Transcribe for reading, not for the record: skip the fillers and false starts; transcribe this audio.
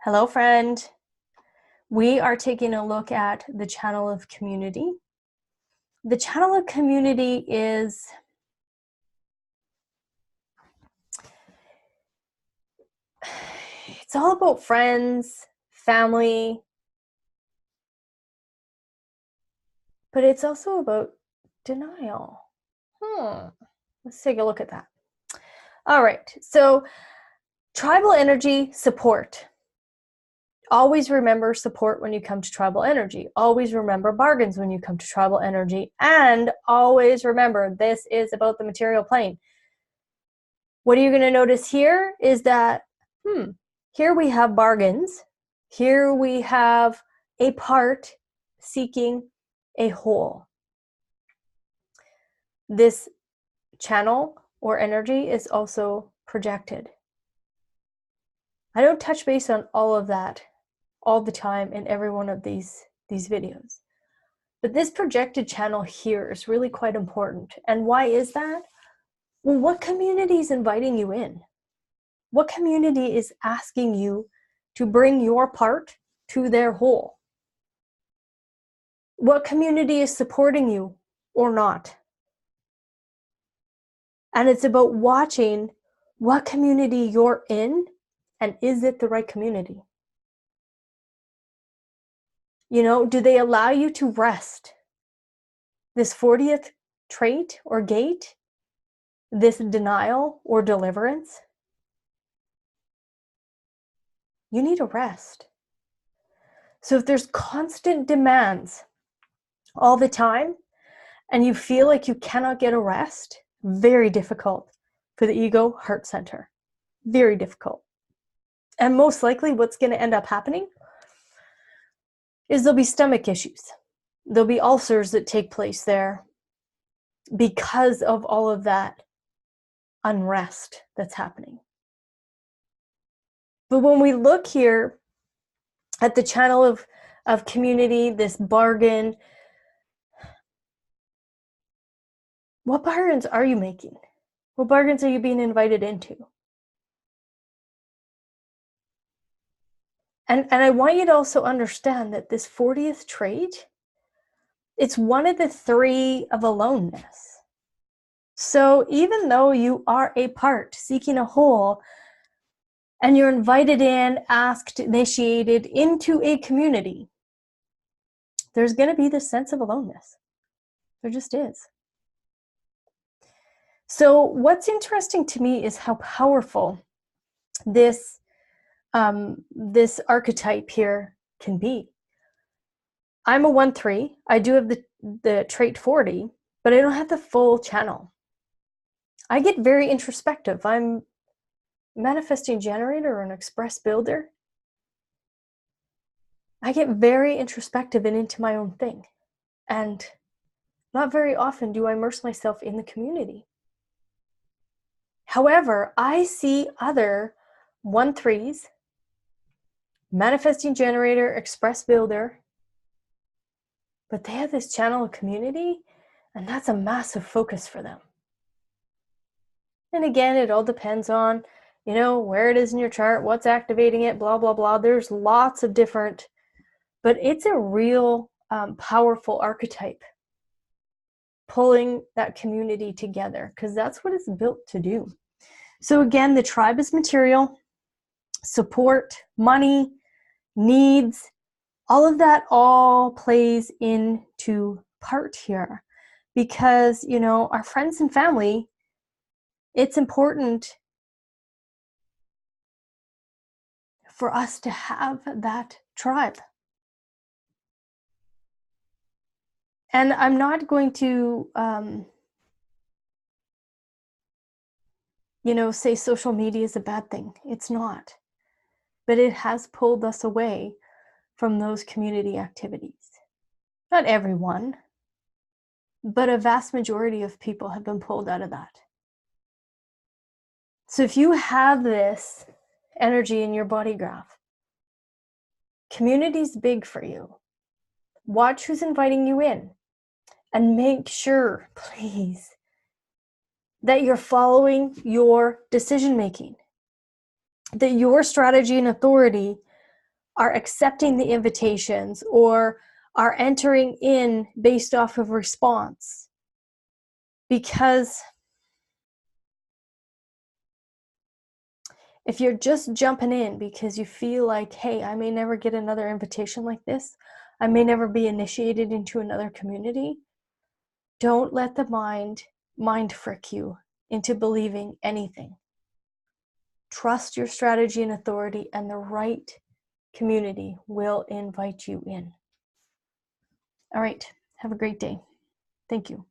Hello, friend. We are taking a look at the channel of community. The channel of community is it's all about friends, family, but it's also about denial. Let's take a look at that. All right, so tribal energy support. Always remember support when you come to tribal energy. Always remember bargains when you come to tribal energy. And always remember, this is about the material plane. What are you going to notice here is that, here we have bargains. Here we have a part seeking a whole. This channel or energy is also projected. I don't touch base on all of that all the time in every one of these videos. But this projected channel here is really quite important. And why is that? Well, what community is inviting you in? What community is asking you to bring your part to their whole? What community is supporting you or not? And it's about watching what community you're in and is it the right community? You know, do they allow you to rest? This 40th trait or gate, this denial or deliverance, you need a rest. So if there's constant demands all the time and you feel like you cannot get a rest, very difficult for the ego heart center. Very difficult. And most likely what's going to end up happening is there'll be stomach issues. There'll be ulcers that take place there because of all of that unrest that's happening. But when we look here at the channel of community, this bargain, what bargains are you making? What bargains are you being invited into? And I want you to also understand that this 40th trait, it's one of the 3 of aloneness. So even though you are a part seeking a whole, and you're invited in, asked, initiated into a community, there's going to be this sense of aloneness. There just is. So what's interesting to me is how powerful this archetype here can be. I'm a 1-3. I do have the trait 40, but I don't have the full channel. I get very introspective. I'm manifesting generator or an express builder. I get very introspective and into my own thing. And not very often do I immerse myself in the community. However, I see other 1-3s, manifesting generator, express builder, but they have this channel of community, and that's a massive focus for them. And again, it all depends on, you know, where it is in your chart, what's activating it, blah, blah, blah. There's lots of different, but it's a real powerful archetype, pulling that community together, because that's what it's built to do. So again, the tribe is material, support, money, needs, all of that all plays into part here, because, you know, our friends and family, it's important for us to have that tribe. And I'm not going to, you know, say social media is a bad thing. It's not. But it has pulled us away from those community activities. Not everyone, but a vast majority of people have been pulled out of that. So if you have this energy in your body graph, community's big for you. Watch who's inviting you in and make sure, please, that you're following your decision making, that your strategy and authority are accepting the invitations or are entering in based off of response. Because if you're just jumping in because you feel like, hey, I may never get another invitation like this, I may never be initiated into another community, don't let the mind frick you into believing anything. Trust your strategy and authority, and the right community will invite you in. All right, have a great day. Thank you.